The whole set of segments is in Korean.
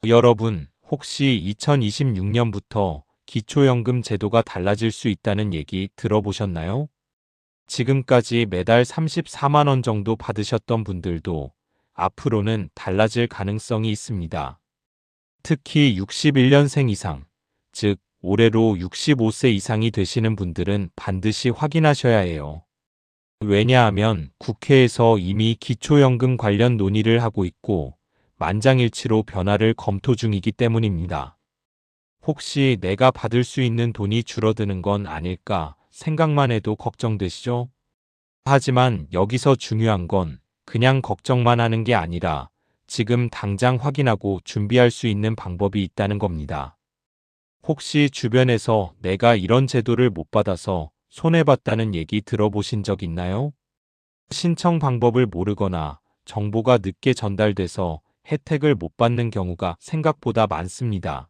여러분, 혹시 2026년부터 기초연금 제도가 달라질 수 있다는 얘기 들어보셨나요? 지금까지 매달 34만 원 정도 받으셨던 분들도 앞으로는 달라질 가능성이 있습니다. 특히 61년생 이상, 즉 올해로 65세 이상이 되시는 분들은 반드시 확인하셔야 해요. 왜냐하면 국회에서 이미 기초연금 관련 논의를 하고 있고 만장일치로 변화를 검토 중이기 때문입니다. 혹시 내가 받을 수 있는 돈이 줄어드는 건 아닐까 생각만 해도 걱정되시죠? 하지만 여기서 중요한 건 그냥 걱정만 하는 게 아니라 지금 당장 확인하고 준비할 수 있는 방법이 있다는 겁니다. 혹시 주변에서 내가 이런 제도를 못 받아서 손해봤다는 얘기 들어보신 적 있나요? 신청 방법을 모르거나 정보가 늦게 전달돼서 혜택을 못 받는 경우가 생각보다 많습니다.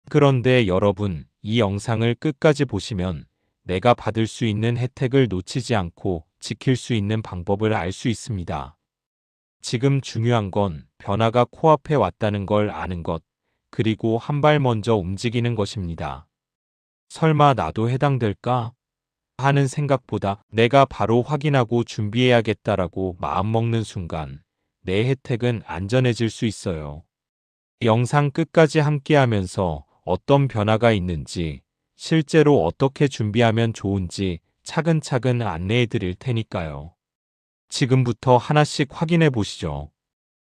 그런데 여러분, 이 영상을 끝까지 보시면 내가 받을 수 있는 혜택을 놓치지 않고 지킬 수 있는 방법을 알 수 있습니다. 지금 중요한 건 변화가 코앞에 왔다는 걸 아는 것, 그리고 한 발 먼저 움직이는 것입니다. 설마 나도 해당될까? 하는 생각보다 내가 바로 확인하고 준비해야겠다라고 마음먹는 순간 내 혜택은 안전해질 수 있어요. 영상 끝까지 함께하면서 어떤 변화가 있는지, 실제로 어떻게 준비하면 좋은지 차근차근 안내해 드릴 테니까요. 지금부터 하나씩 확인해 보시죠.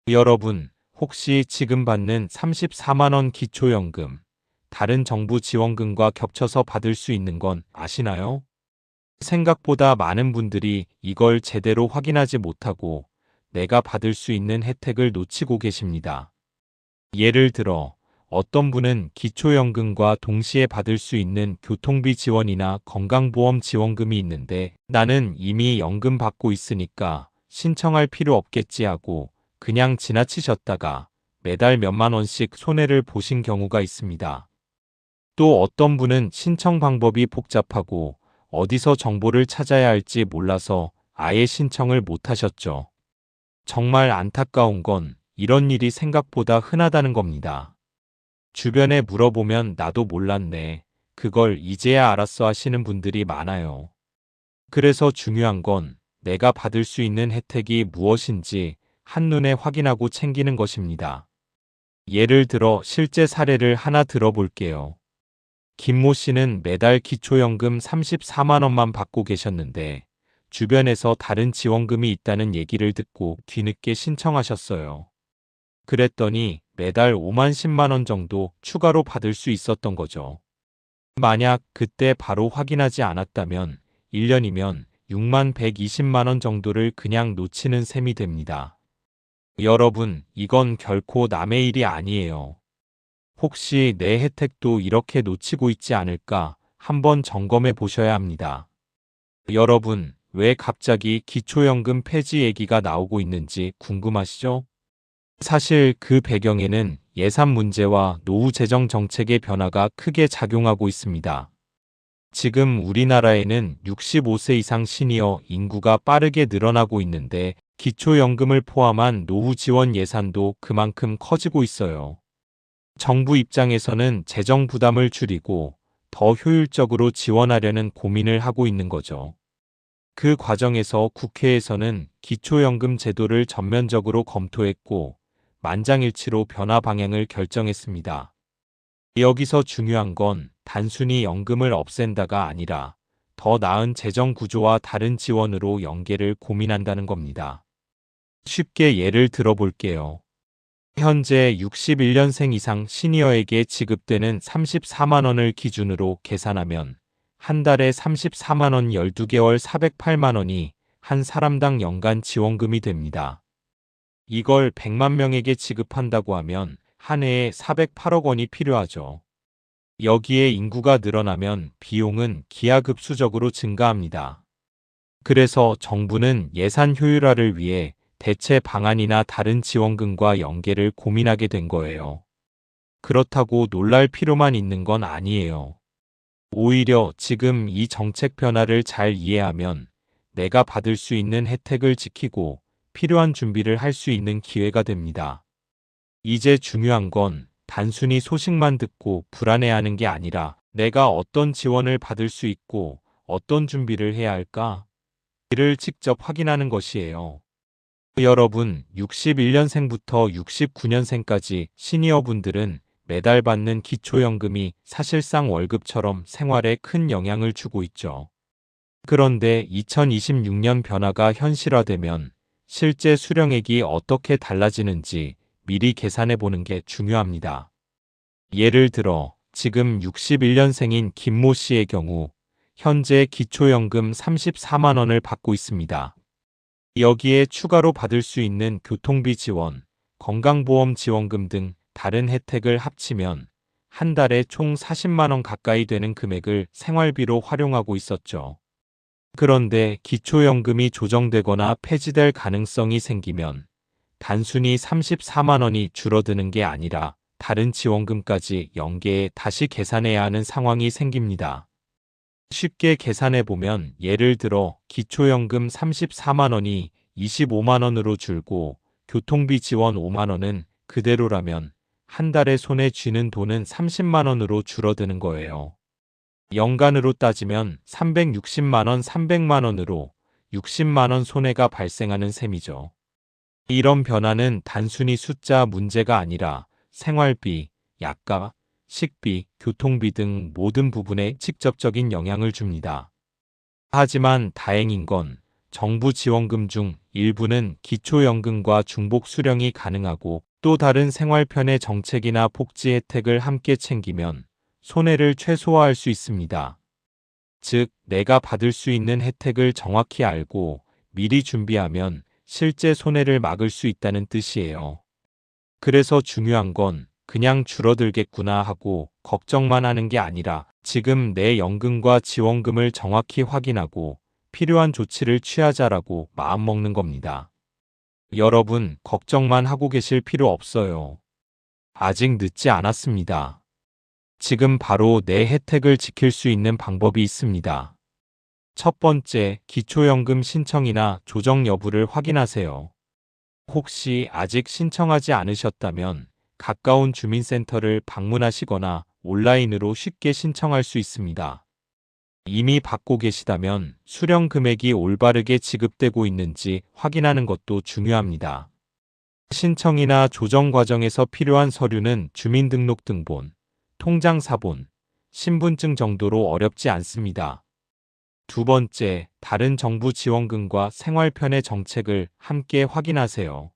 여러분, 혹시 지금 받는 34만 원 기초연금, 다른 정부 지원금과 겹쳐서 받을 수 있는 건 아시나요? 생각보다 많은 분들이 이걸 제대로 확인하지 못하고 내가 받을 수 있는 혜택을 놓치고 계십니다. 예를 들어 어떤 분은 기초연금과 동시에 받을 수 있는 교통비 지원이나 건강보험 지원금이 있는데 나는 이미 연금 받고 있으니까 신청할 필요 없겠지 하고 그냥 지나치셨다가 매달 몇만 원씩 손해를 보신 경우가 있습니다. 또 어떤 분은 신청 방법이 복잡하고 어디서 정보를 찾아야 할지 몰라서 아예 신청을 못 하셨죠. 정말 안타까운 건 이런 일이 생각보다 흔하다는 겁니다. 주변에 물어보면 나도 몰랐네. 그걸 이제야 알았어 하시는 분들이 많아요. 그래서 중요한 건 내가 받을 수 있는 혜택이 무엇인지 한눈에 확인하고 챙기는 것입니다. 예를 들어 실제 사례를 하나 들어볼게요. 김모 씨는 매달 기초연금 34만 원만 받고 계셨는데 주변에서 다른 지원금이 있다는 얘기를 듣고 뒤늦게 신청하셨어요. 그랬더니 매달 5만 10만 원 정도 추가로 받을 수 있었던 거죠. 만약 그때 바로 확인하지 않았다면 1년이면 6만 120만 원 정도를 그냥 놓치는 셈이 됩니다. 여러분, 이건 결코 남의 일이 아니에요. 혹시 내 혜택도 이렇게 놓치고 있지 않을까 한번 점검해 보셔야 합니다. 여러분, 왜 갑자기 기초연금 폐지 얘기가 나오고 있는지 궁금하시죠? 사실 그 배경에는 예산 문제와 노후 재정 정책의 변화가 크게 작용하고 있습니다. 지금 우리나라에는 65세 이상 시니어 인구가 빠르게 늘어나고 있는데 기초연금을 포함한 노후 지원 예산도 그만큼 커지고 있어요. 정부 입장에서는 재정 부담을 줄이고 더 효율적으로 지원하려는 고민을 하고 있는 거죠. 그 과정에서 국회에서는 기초연금 제도를 전면적으로 검토했고 만장일치로 변화 방향을 결정했습니다. 여기서 중요한 건 단순히 연금을 없앤다가 아니라 더 나은 재정 구조와 다른 지원으로 연계를 고민한다는 겁니다. 쉽게 예를 들어볼게요. 현재 61년생 이상 시니어에게 지급되는 34만 원을 기준으로 계산하면 한 달에 34만 원 12개월 408만 원이 한 사람당 연간 지원금이 됩니다. 이걸 100만 명에게 지급한다고 하면 한 해에 408억 원이 필요하죠. 여기에 인구가 늘어나면 비용은 기하급수적으로 증가합니다. 그래서 정부는 예산 효율화를 위해 대체 방안이나 다른 지원금과 연계를 고민하게 된 거예요. 그렇다고 놀랄 필요만 있는 건 아니에요. 오히려 지금 이 정책 변화를 잘 이해하면 내가 받을 수 있는 혜택을 지키고 필요한 준비를 할 수 있는 기회가 됩니다. 이제 중요한 건 단순히 소식만 듣고 불안해하는 게 아니라 내가 어떤 지원을 받을 수 있고 어떤 준비를 해야 할까? 이를 직접 확인하는 것이에요. 여러분, 61년생부터 69년생까지 시니어분들은 매달 받는 기초연금이 사실상 월급처럼 생활에 큰 영향을 주고 있죠. 그런데 2026년 변화가 현실화되면 실제 수령액이 어떻게 달라지는지 미리 계산해 보는 게 중요합니다. 예를 들어 지금 61년생인 김모 씨의 경우 현재 기초연금 34만 원을 받고 있습니다. 여기에 추가로 받을 수 있는 교통비 지원, 건강보험 지원금 등 다른 혜택을 합치면 한 달에 총 40만 원 가까이 되는 금액을 생활비로 활용하고 있었죠. 그런데 기초연금이 조정되거나 폐지될 가능성이 생기면 단순히 34만 원이 줄어드는 게 아니라 다른 지원금까지 연계해 다시 계산해야 하는 상황이 생깁니다. 쉽게 계산해보면 예를 들어 기초연금 34만 원이 25만 원으로 줄고 교통비 지원 5만 원은 그대로라면 한 달에 손에 쥐는 돈은 30만 원으로 줄어드는 거예요. 연간으로 따지면 360만 원, 300만 원으로 60만 원 손해가 발생하는 셈이죠. 이런 변화는 단순히 숫자 문제가 아니라 생활비, 약값, 식비, 교통비 등 모든 부분에 직접적인 영향을 줍니다. 하지만 다행인 건 정부 지원금 중 일부는 기초연금과 중복 수령이 가능하고 또 다른 생활편의 정책이나 복지 혜택을 함께 챙기면 손해를 최소화할 수 있습니다. 즉, 내가 받을 수 있는 혜택을 정확히 알고 미리 준비하면 실제 손해를 막을 수 있다는 뜻이에요. 그래서 중요한 건 그냥 줄어들겠구나 하고 걱정만 하는 게 아니라 지금 내 연금과 지원금을 정확히 확인하고 필요한 조치를 취하자라고 마음먹는 겁니다. 여러분, 걱정만 하고 계실 필요 없어요. 아직 늦지 않았습니다. 지금 바로 내 혜택을 지킬 수 있는 방법이 있습니다. 첫 번째, 기초연금 신청이나 조정 여부를 확인하세요. 혹시 아직 신청하지 않으셨다면 가까운 주민센터를 방문하시거나 온라인으로 쉽게 신청할 수 있습니다. 이미 받고 계시다면 수령 금액이 올바르게 지급되고 있는지 확인하는 것도 중요합니다. 신청이나 조정 과정에서 필요한 서류는 주민등록등본, 통장사본, 신분증 정도로 어렵지 않습니다. 두 번째, 다른 정부 지원금과 생활편의 정책을 함께 확인하세요.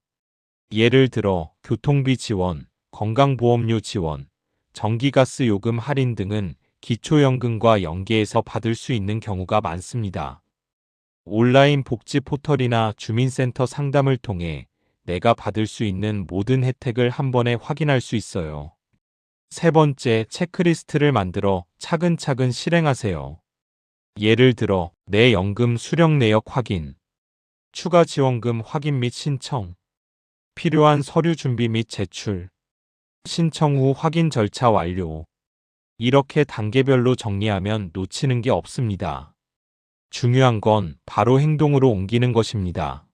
예를 들어 교통비 지원, 건강보험료 지원, 전기가스 요금 할인 등은 기초연금과 연계해서 받을 수 있는 경우가 많습니다. 온라인 복지 포털이나 주민센터 상담을 통해 내가 받을 수 있는 모든 혜택을 한 번에 확인할 수 있어요. 세 번째, 체크리스트를 만들어 차근차근 실행하세요. 예를 들어 내 연금 수령 내역 확인, 추가 지원금 확인 및 신청, 필요한 서류 준비 및 제출, 신청 후 확인 절차 완료. 이렇게 단계별로 정리하면 놓치는 게 없습니다. 중요한 건 바로 행동으로 옮기는 것입니다.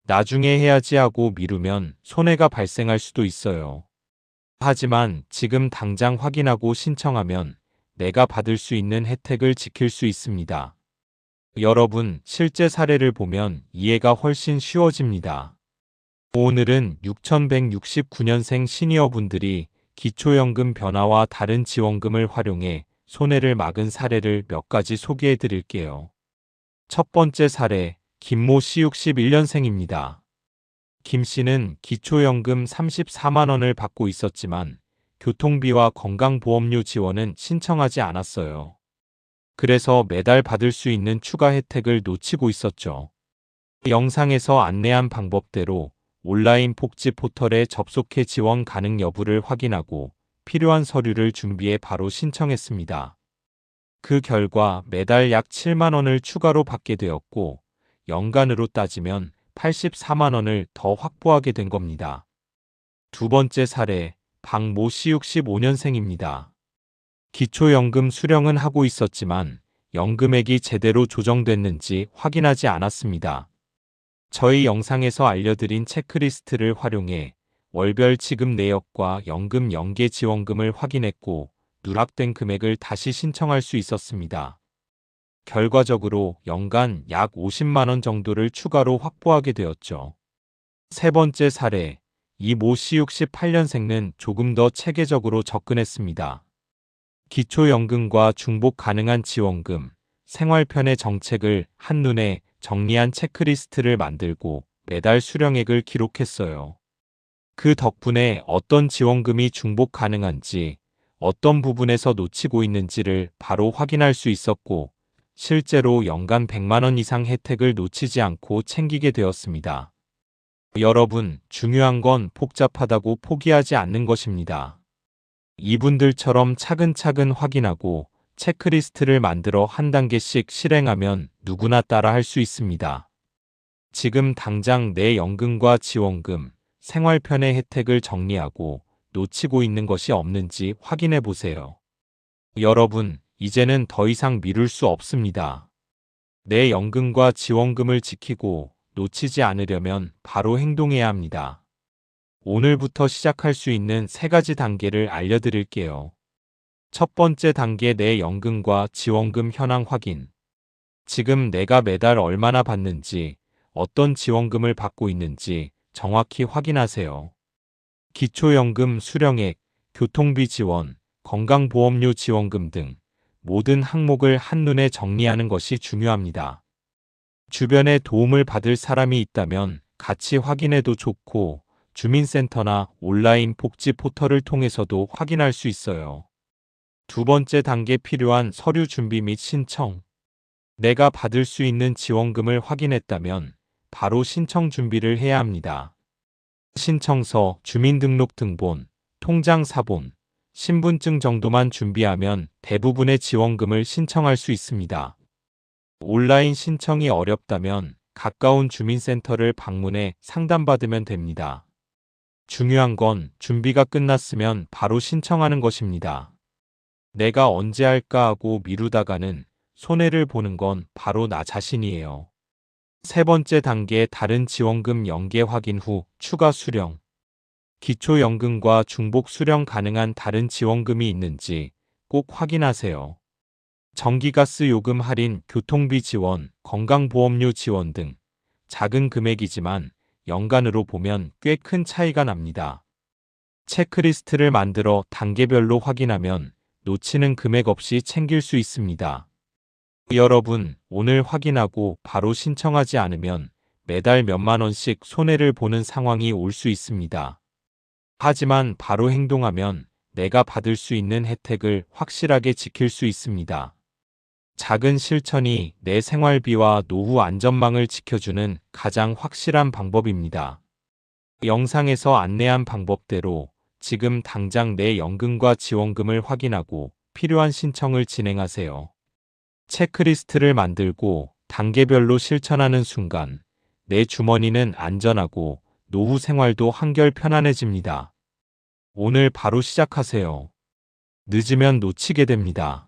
나중에 해야지 하고 미루면 손해가 발생할 수도 있어요. 하지만 지금 당장 확인하고 신청하면 내가 받을 수 있는 혜택을 지킬 수 있습니다. 여러분, 실제 사례를 보면 이해가 훨씬 쉬워집니다. 오늘은 6169년생 시니어분들이 기초연금 변화와 다른 지원금을 활용해 손해를 막은 사례를 몇 가지 소개해 드릴게요. 첫 번째 사례, 김모 씨 61년생입니다. 김 씨는 기초연금 34만 원을 받고 있었지만 교통비와 건강보험료 지원은 신청하지 않았어요. 그래서 매달 받을 수 있는 추가 혜택을 놓치고 있었죠. 영상에서 안내한 방법대로 온라인 복지 포털에 접속해 지원 가능 여부를 확인하고 필요한 서류를 준비해 바로 신청했습니다. 그 결과 매달 약 7만 원을 추가로 받게 되었고 연간으로 따지면 84만 원을 더 확보하게 된 겁니다. 두 번째 사례, 박모 씨 65년생입니다. 기초연금 수령은 하고 있었지만 연금액이 제대로 조정됐는지 확인하지 않았습니다. 저희 영상에서 알려드린 체크리스트를 활용해 월별 지급 내역과 연금 연계 지원금을 확인했고 누락된 금액을 다시 신청할 수 있었습니다. 결과적으로 연간 약 50만 원 정도를 추가로 확보하게 되었죠. 세 번째 사례, 이 모 씨 68년생은 조금 더 체계적으로 접근했습니다. 기초연금과 중복 가능한 지원금, 생활편의 정책을 한눈에 정리한 체크리스트를 만들고 매달 수령액을 기록했어요. 그 덕분에 어떤 지원금이 중복 가능한지, 어떤 부분에서 놓치고 있는지를 바로 확인할 수 있었고, 실제로 연간 100만 원 이상 혜택을 놓치지 않고 챙기게 되었습니다. 여러분, 중요한 건 복잡하다고 포기하지 않는 것입니다. 이분들처럼 차근차근 확인하고 체크리스트를 만들어 한 단계씩 실행하면 누구나 따라 할 수 있습니다. 지금 당장 내 연금과 지원금, 생활편의 혜택을 정리하고 놓치고 있는 것이 없는지 확인해 보세요. 여러분, 이제는 더 이상 미룰 수 없습니다. 내 연금과 지원금을 지키고 놓치지 않으려면 바로 행동해야 합니다. 오늘부터 시작할 수 있는 3가지 단계를 알려드릴게요. 첫 번째 단계, 내 연금과 지원금 현황 확인. 지금 내가 매달 얼마나 받는지, 어떤 지원금을 받고 있는지 정확히 확인하세요. 기초연금 수령액, 교통비 지원, 건강보험료 지원금 등 모든 항목을 한눈에 정리하는 것이 중요합니다. 주변에 도움을 받을 사람이 있다면 같이 확인해도 좋고, 주민센터나 온라인 복지 포털을 통해서도 확인할 수 있어요. 두 번째 단계, 필요한 서류 준비 및 신청. 내가 받을 수 있는 지원금을 확인했다면 바로 신청 준비를 해야 합니다. 신청서, 주민등록등본, 통장 사본, 신분증 정도만 준비하면 대부분의 지원금을 신청할 수 있습니다. 온라인 신청이 어렵다면 가까운 주민센터를 방문해 상담받으면 됩니다. 중요한 건 준비가 끝났으면 바로 신청하는 것입니다. 내가 언제 할까 하고 미루다가는 손해를 보는 건 바로 나 자신이에요. 세 번째 단계, 다른 지원금 연계 확인 후 추가 수령. 기초연금과 중복 수령 가능한 다른 지원금이 있는지 꼭 확인하세요. 전기가스 요금 할인, 교통비 지원, 건강보험료 지원 등 작은 금액이지만 연간으로 보면 꽤 큰 차이가 납니다. 체크리스트를 만들어 단계별로 확인하면 놓치는 금액 없이 챙길 수 있습니다. 여러분, 오늘 확인하고 바로 신청하지 않으면 매달 몇만 원씩 손해를 보는 상황이 올 수 있습니다. 하지만 바로 행동하면 내가 받을 수 있는 혜택을 확실하게 지킬 수 있습니다. 작은 실천이 내 생활비와 노후 안전망을 지켜주는 가장 확실한 방법입니다. 영상에서 안내한 방법대로 지금 당장 내 연금과 지원금을 확인하고 필요한 신청을 진행하세요. 체크리스트를 만들고 단계별로 실천하는 순간 내 주머니는 안전하고 노후 생활도 한결 편안해집니다. 오늘 바로 시작하세요. 늦으면 놓치게 됩니다.